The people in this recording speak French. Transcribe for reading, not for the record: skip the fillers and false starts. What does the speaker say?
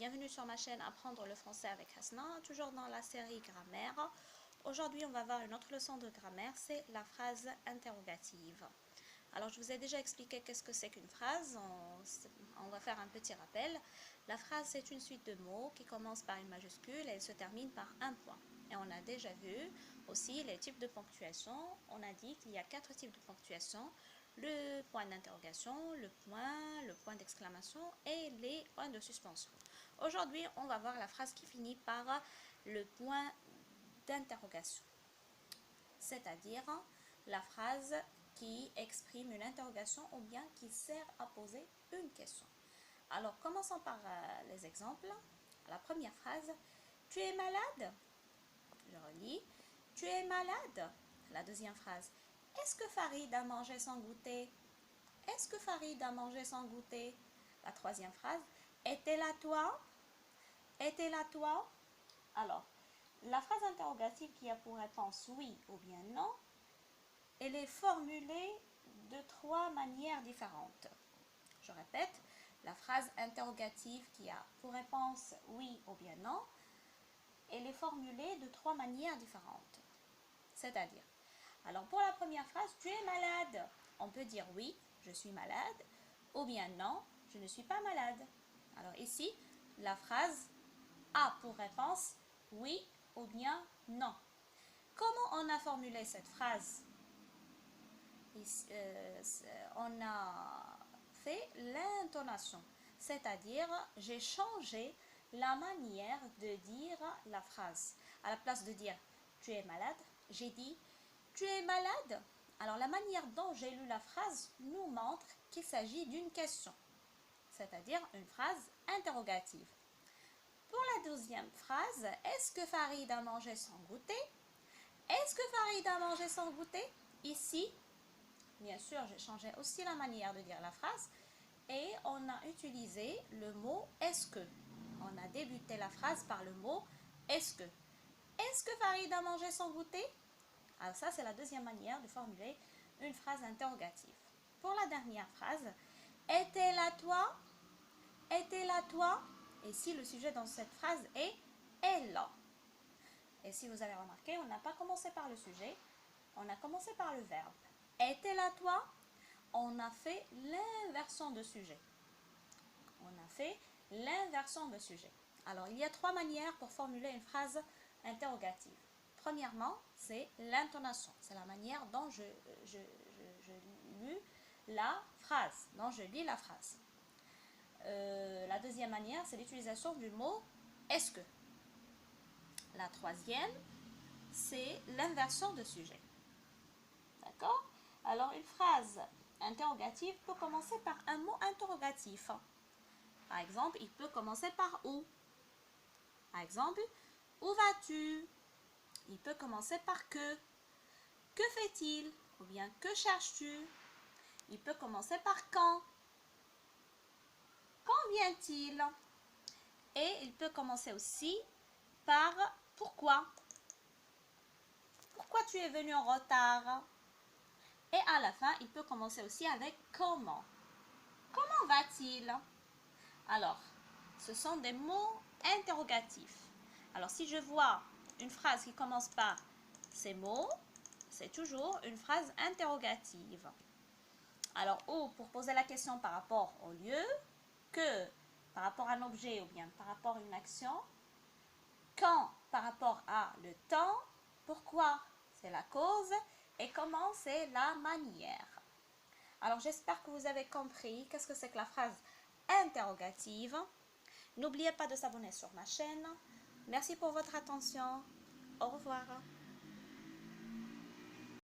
bienvenue sur ma chaîne Apprendre le français avec Hasna, toujours dans la série grammaire. Aujourd'hui, on va voir une autre leçon de grammaire, c'est la phrase interrogative. Alors, je vous ai déjà expliqué qu'est-ce que c'est qu'une phrase, on va faire un petit rappel. La phrase, c'est une suite de mots qui commence par une majuscule et elle se termine par un point. Et on a déjà vu aussi les types de ponctuation. On a dit qu'il y a 4 types de ponctuation. Le point d'interrogation, le point d'exclamation et les points de suspension. Aujourd'hui, on va voir la phrase qui finit par le point d'interrogation, c'est-à-dire la phrase qui exprime une interrogation ou bien qui sert à poser une question. Alors, commençons par les exemples. La première phrase, tu es malade? Je relis, tu es malade? La deuxième phrase, est-ce que Farid a mangé sans goûter? Est-ce que Farid a mangé sans goûter? La troisième phrase, est-elle à toi? Est-elle à toi? Alors, la phrase interrogative qui a pour réponse oui ou bien non, elle est formulée de 3 manières différentes. Je répète, la phrase interrogative qui a pour réponse oui ou bien non, elle est formulée de 3 manières différentes. C'est-à-dire, alors pour la première phrase, tu es malade. On peut dire oui, je suis malade, ou bien non, je ne suis pas malade. Alors ici, la phrase a pour réponse oui ou bien non. Comment on a formulé cette phrase? On a fait l'intonation, c'est-à-dire j'ai changé la manière de dire la phrase. À la place de dire tu es malade, j'ai dit tu es malade. Alors la manière dont j'ai lu la phrase nous montre qu'il s'agit d'une question, c'est-à-dire une phrase interrogative. Pour la deuxième phrase, est-ce que Farid a mangé sans goûter? Est-ce que Farid a mangé sans goûter? Ici, bien sûr, j'ai changé aussi la manière de dire la phrase et on a utilisé le mot est-ce que. On a débuté la phrase par le mot est-ce que. Est-ce que Farid a mangé sans goûter? Alors ça, c'est la deuxième manière de formuler une phrase interrogative. Pour la dernière phrase, est-elle à toi? Est-elle à toi? Et si le sujet dans cette phrase est elle. Et si vous avez remarqué, on n'a pas commencé par le sujet, on a commencé par le verbe. Est-elle à toi? On a fait l'inversion de sujet. On a fait l'inversion de sujet. Alors, il y a 3 manières pour formuler une phrase interrogative. Premièrement, c'est l'intonation. C'est la manière dont je lis la phrase. La deuxième manière, c'est l'utilisation du mot est-ce que. La troisième, c'est l'inversion de sujet. D'accord? Alors, une phrase interrogative peut commencer par un mot interrogatif. Par exemple, il peut commencer par où. Par exemple, où vas-tu? Il peut commencer par que. Que fait-il? Ou bien que cherches-tu? Il peut commencer par quand. Quand vient-il? Et il peut commencer aussi par pourquoi. Pourquoi tu es venu en retard? Et à la fin, il peut commencer aussi avec comment. Comment va-t-il? Alors, ce sont des mots interrogatifs. Alors, si je vois une phrase qui commence par ces mots, c'est toujours une phrase interrogative. Alors, où pour poser la question par rapport au lieu, que par rapport à un objet ou bien par rapport à une action, quand par rapport à le temps, pourquoi c'est la cause et comment c'est la manière. Alors, j'espère que vous avez compris qu'est-ce que c'est que la phrase interrogative. N'oubliez pas de s'abonner sur ma chaîne. Merci pour votre attention. Au revoir.